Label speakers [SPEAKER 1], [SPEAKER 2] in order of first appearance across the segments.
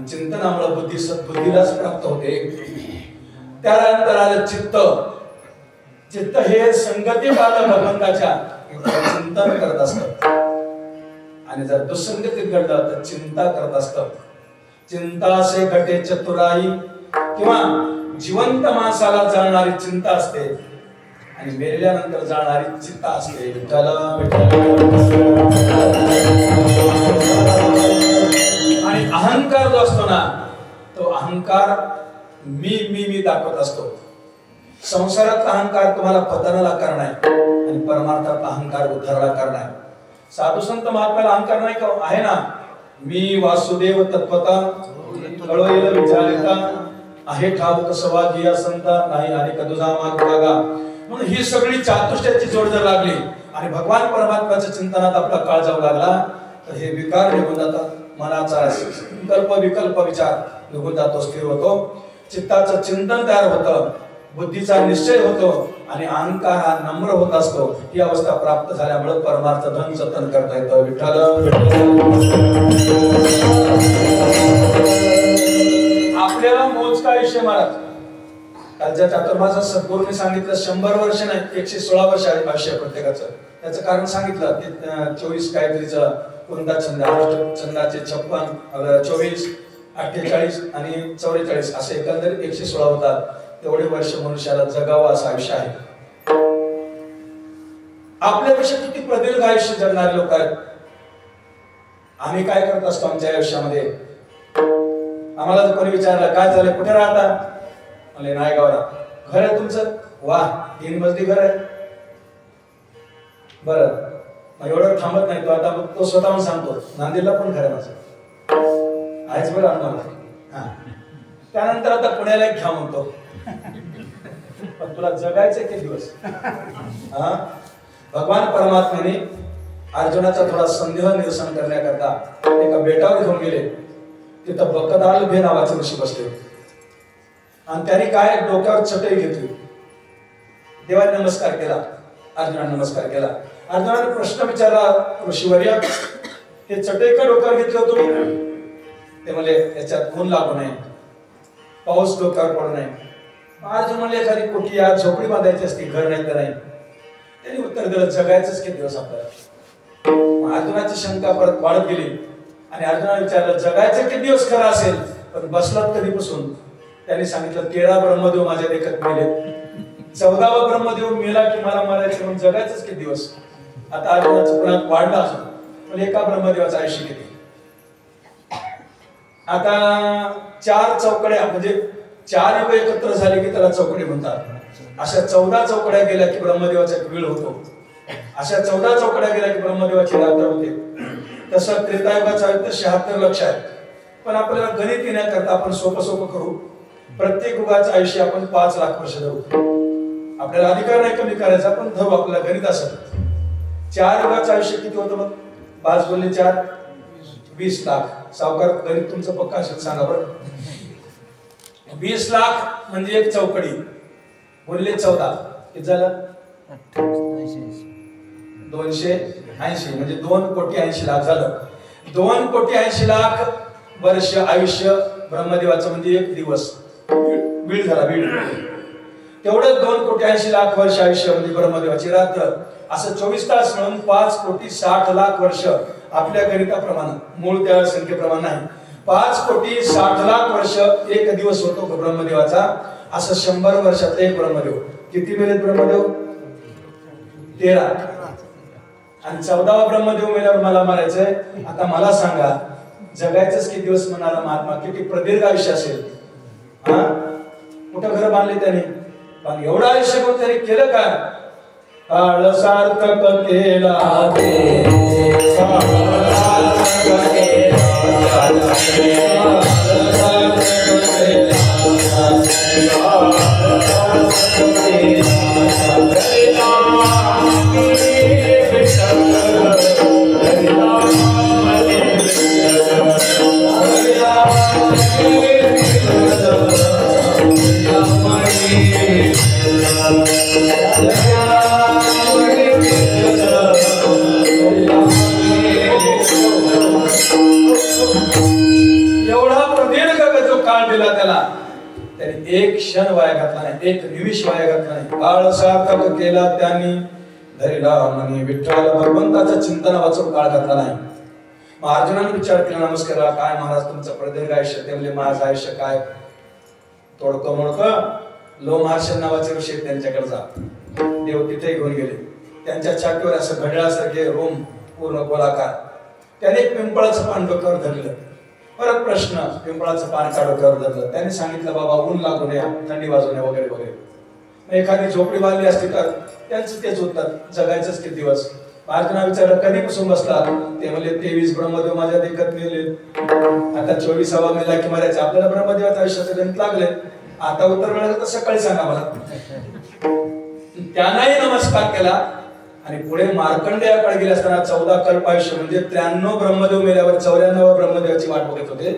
[SPEAKER 1] चिंतनामुळे बुद्धी सद्बुद्धीलाच प्राप्त होते. त्यानंतर आलं चित्त. चित्त हे संगती पाहत भगवंताच्या चिंतन करत असत आणि जर दुसंगतीत घडलं तर चिंता करत असत. चिंता से घटे चतुराई किंवा जिवंत माणसाला जाणणारी चिंता असते आणि मेल्यानंतर जाणारी चित्ता असते. आणि अहंकार जो असतो ना तो अहंकार मी दाखवत असतो. संसारात अहंकार तुम्हाला पतनाला करणार आणि परमार्थात अहंकार उद्धाराला करणार. साधू संत महात्म्याला अहंकार नाही का आहे ना. मी वासुदेव तत्वता कळवलेलं विचारिता आहे ठाऊक सवागिया संता नाही आणि कदुजा मागा. म्हणून ही सगळी चातुष्याची जोड जर लागली आणि भगवान परमात्म्याच्या चिंतनात आपला काळ जाऊ लागला तर हे विकार निघून जातात. मनाचा संकल्प विकल्प विचार निघून जातो, स्थिर होतो. चित्ताचं चिंतन तयार होतं, बुद्धीचा निश्चय होतो आणि अहंकार हा नम्र होत असतो. ही अवस्था प्राप्त झाल्यामुळे परमार्थ धन जतन करता येतं. विठ्ठल आपल्याला मोजका आयुष्य महाराज कालच्या चातुर्मासात सद्गुरूंनी सांगितलं 100 वर्ष नाही 116 वर्ष आयुष्य प्रत्येकाचं. त्याचं कारण सांगितलं ते 24 काहीतरीचं कोणता छंद छंदाचे 56 24 48 आणि 44 असे एकंदरीत 116 होतात. तेवढे वर्ष मनुष्याला जगावं असं आयुष्य आहे. आपल्यापेक्षा किती प्रदीर्घ आयुष्य जगणारे लोक आहेत. आम्ही काय करत असतो आमच्या आयुष्यामध्ये. आम्हाला जर कोणी विचारलं काय झालं कुठे राहता म्हणले नायगावला. घर आहे तुमचं? वा 3 मजली घर आहे. बरं मग एवढं थांबत नाही तो आता तो स्वतःहून सांगतो नांदेडला पण घर आहे माझं आहेच बरं आम्हाला. त्यानंतर आता पुण्याला एक घ्या म्हणतो. पण तुला जगायचं किती दिवस. भगवान परमात्म्याने अर्जुनाचा थोडा संदेह निरसन करण्याकरता एका बेटावर घेऊन गेले. तिथं बकदाल भे नावाचे ऋषी बसले आणि त्यांनी काय डोक्यावर चटई घेतली. देवाने नमस्कार केला, अर्जुनाने नमस्कार केला. अर्जुनाने प्रश्न विचारला ऋषीवर्य हे चटई का डोक्यावर घेतलं तुम्ही? ते म्हणले याच्यात ऊन लागू नये, पाऊस डोक्यावर पडू नये. अर्जुन म्हणले एखादी कोठी या झोपडी बांधायची असते घर नाही तर नाही. त्यांनी उत्तर दिलं जगायचंच किती दिवस आपल्याला. अर्जुनाची शंका परत वाढत गेली आणि अर्जुनाने विचारलं जगायचं किती दिवस खरं असेल पण बसलात कधीपासून? त्यांनी सांगितलं 13 ब्रह्मदेव माझ्या देखत मेले. 14वा ब्रह्मदेव मेला की मला मारायचं म्हणून जगायचंच किती दिवस. आता अर्जुनाचं पुन्हा वाढलं असून पण एका ब्रह्मदेवाचं आयुष्य किती. आता 4 चौकड्या म्हणजे 4 युग एकत्र झाले की त्याला चौकडी म्हणतात. अशा 14 चौकड्या गेल्या की ब्रह्मदेवाचा वेळ होतो. अशा 14 चौकड्या गेल्या की ब्रह्मदेवाची रात्र होते. तसं त्रेतायुगाचं आयुष्य 76 लक्ष आहे. पण आपल्याला गणित येण्याकरता आपण सोपं करू. प्रत्येक युगाचं आयुष्य आपण 5 लाख वर्ष धरू. आपल्याला अधिकार नाही कमी करायचा पण धरू आपल्याला गणित असं. 4 युगाचं आयुष्य किती होतं मग? 5 गुणिले 4 20 लाख. सावकार गणित तुमचं पक्का असेल सांगा बरं. 20 लाख म्हणजे एक चौकडी गुणिले 14 किती झालं? 280 म्हणजे 2,80,00,000 झालं. 2,80,00,000 वर्ष आयुष्य ब्रह्मदेवाचं म्हणजे एक दिवस बीड झाला. बीड तेवढं 2,80,00,000 वर्ष आयुष्य म्हणजे ब्रह्मदेवाची रात्र. असं 24 तास म्हणून 5,60,00,000 वर्ष आपल्या गणिताप्रमाणे मूळ त्या संख्येप्रमाणे नाही. 5,60,00,000 वर्ष एक दिवस होतो ब्रह्मदेवाचा. असं 100 वर्षात एक ब्रह्मदेव. किती मेलेत ब्रह्मदेव? 13. आणि 14वा ब्रह्मदेव मेल्यावर मला मारायचंय. आता मला सांगा जगायचंच किती दिवस म्हणाला महात्मा किती प्रदीर्घ आयुष्य असेल. कुठं घर बांधले त्याने पण एवढं आयुष्य कोण त्याने केलं का? काळ सार्थक केला एवढा काळ दिला त्याला, त्याने एक क्षण वाया घातला नाही, एक निमिष वाया घातला नाही. काळ सार्थक केला त्यांनी, धरिला मनी विठ्ठल, भगवंताचं चिंतन वाचून काळ घातला नाही. मग अर्जुनाने विचार केला, नमस्कार काय महाराज तुमचं प्रदीर्घ आयुष्य. ते म्हणजे माझं आयुष्य काय तोडकं मोडकं. लोमहर्षण नावाचे ऋषी त्यांच्याकडे जा. देव तिथे घेऊन गेले. त्यांच्या छातीवर असं घड्याळासारखे रोम पूर्ण गोलाकार. त्याने पिंपळाचं पान डोक्यावर धरलं. परत प्रश्न, पिंपळाचं पान का डोक्यावर धरलं. त्याने सांगितलं बाबा ऊन लागू नये, थंडी वाजू नये वगैरे वगैरे. एखादी झोपडी बांधली असती तर त्यांचं तेच उत्तर, जगायचंच किती दिवस. अर्जुना विचारलं कधीपासून बसला. ते म्हणले 23 ब्रह्मदेव माझ्या देखत गेले, आता 24वा मेला की मरायचे. आपल्याला ब्रह्मदेवाच्या आयुष्याचे गणित लागले. आता उत्तर मिळालं तर सकाळी सांगा मला. त्यांनाही नमस्कार केला आणि पुढे मार्कंडेयाकडे गेले असताना 14 कल्प आयुष्य म्हणजे 93 ब्रह्मदेव मेल्यावर 94 ब्रह्मदेवाची वाट बघत होते.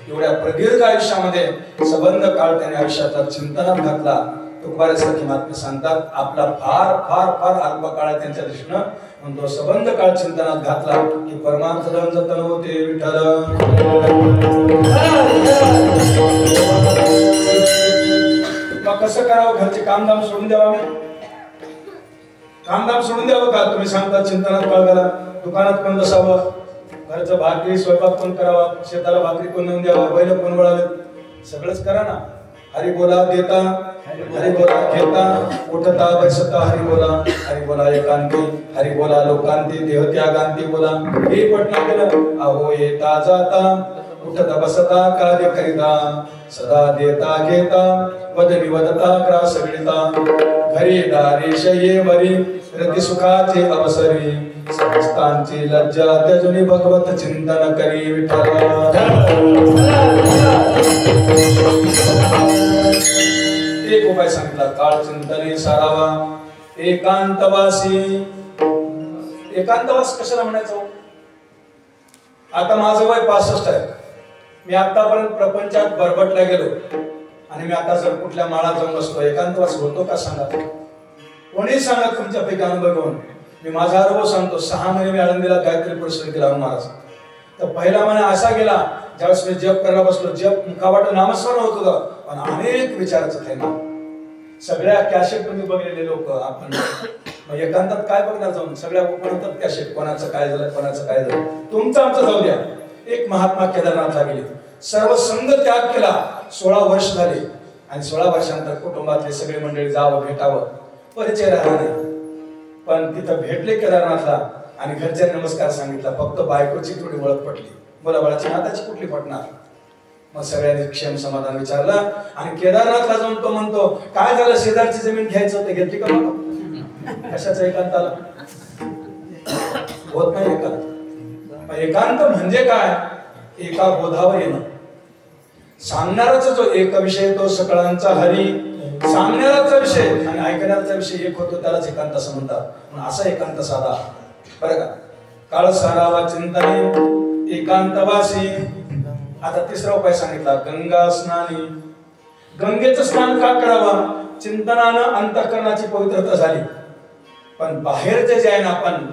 [SPEAKER 1] एवढ्या प्रदीर्घ आयुष्यामध्ये सबंध काळ त्याने आयुष्याचा चिंतनात घातला. तुकोबारासारखी महात्मे सांगतात आपला फार फार फार अल्प काळ आहे त्यांच्या दृष्टीनं, म्हणून तो सबंध काळ चिंतनात घातला की परमार्थ जतन होते विठ्ठल. मग कसं करावं? घरचे कामधाम सोडून द्यावं. आम्ही कामधाम सोडून द्यावं का? तुम्ही सांगता चिंतनात काळ घाला. दुकानात कोण बसावं, घरचं भाकरी स्वयंपाक कोण करावा, शेताला भाकरी कोण नेऊन द्यावा, बैल कोण वळावेत, सगळंच करा ना. हरी बोला देता, हरी बोला घेता, उठता बसता हरी बोला एकांती, हरी बोला लोकांती, देह त्यागांती बोला. हे पटना केलं. अहो येता जाता, उठता बसता कार्य करिता, सदा देता घेता, वदनी वदता ग्रास गळिता, घरी दारी शय्ये वरी, रती सुखाचे अवसरी, समस्तांची लज्जा त्यजुनी भगवत चिंतन करी विठ्ठल. एक उपाय सांगितला, काळ चिंतने सारावा एकांतवासी. एकांतवास कशाला म्हणायचं? आता माझं वय 65 आहे. मी आतापर्यंत प्रपंचात बरबटला गेलो आणि मी आता जर कुठल्या माळात जाऊन बसतो, एकांतवास होतो का सांगा? कोणी सांगा तुमच्यापैकी अनुभव घेऊन. मी माझा अनुभव सांगतो. 6 महिने मी आळंदीला गायत्री परिश्रम केला महाराज. तर पहिला महिना असा गेला ज्यावेळेस मी जप करायला बसलो, जप मुखावाट नामस्मरण होत होतं, पण अनेक विचाराचं थैमान. सगळ्या कॅसेट तुम्ही बघलेले लोक आपण. मग एकांतात काय बघणार जाऊन? सगळ्या म्हणतात कॅसेट, कोणाचं काय झालं कोणाचं काय झालं. तुमचं आमचं जाऊ द्या. एक महात्मा केदारनाथला गेले, सर्व संघ त्याग केला. 16 वर्ष झाले आणि 16 वर्षांतर कुटुंबातले सगळे मंडळी जावं भेटावं, परिचय राहिला नाही. पण तिथं भेटले केदारनाथला आणि घरच्यांनी नमस्कार सांगितला. फक्त बायकोची थोडी ओळख पटली, मुलाबाळाची नाताची कुठली पटणार. मग सगळ्यांनी क्षेम समाधान विचारलं आणि केदारनाथला जाऊन तो म्हणतो काय झालं, शेजारची जमीन घ्यायचं होतं, घेतली का? कशाचं एकांताला होत नाही एकांत. एकांत म्हणजे काय? एका बोधावर येणं. सांगणाराचा जो एक विषय तो सकळांचा हरी, सांगणाराचा विषय आणि ऐकणाराचा विषय एक होतो, त्यालाच एकांत असं म्हणतात. असा एकांत साधा बरं का. काळ सारावा चिंतने एकांतवासी. आता तिसरा उपाय सांगितला, गंगा स्नानी. गंगेचं स्नान का करावं? चिंतनानं अंतःकरणाची पवित्रता झाली. पण बाहेरचे जे आहे ना, आपण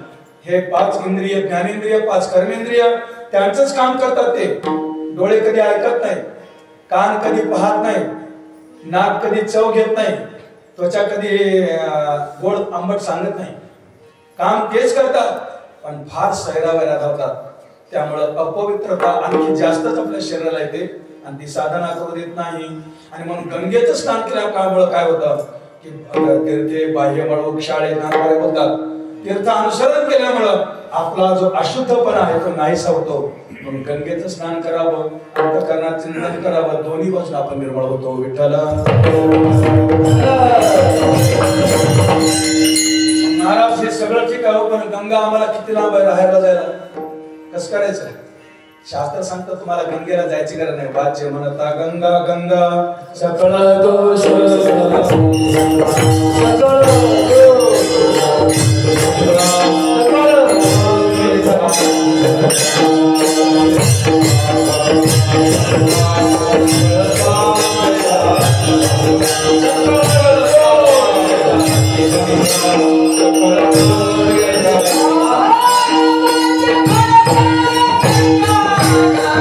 [SPEAKER 1] हे 5 इंद्रिय, ज्ञानेंद्रिय, 5 कर्मेंद्रिय, त्यांचंच काम करतात ते. डोळे कधी ऐकत नाही, कान कधी पाहत नाही, नाक कधी चव घेत नाही, त्वचा कधी गोड आंबट सांगत नाही. काम तेच करतात पण फार सैरावैरा धावतात. त्यामुळं अपवित्रता आणखी जास्तच आपल्या शरीराला येते आणि ती साधना करू देत नाही. आणि म्हणून गंगेचं स्नान केल्यामुळे काय होतं की तीर्थे बाह्यमळ शाळे नारळे बोलतात. तीर्थ अनुसरण केल्यामुळं आपला जो अशुद्धपणा आहे तो नाहीसा होतो. म्हणून गंगेचं स्नान करावं, अंतःकरणात चिंतन करावं, दोन्ही बाजून आपण निर्मळ होतो विठ्ठल. महाराज हे सगळं ठीक आहे, पण गंगा आम्हाला किती लांब आहे राहायला जायला, कसं करायचं? शास्त्र सांगतं तुम्हाला गंगेला जायची गरज नाही. वाच्य म्हणता गंगा गंगा सकळ दोष सकळ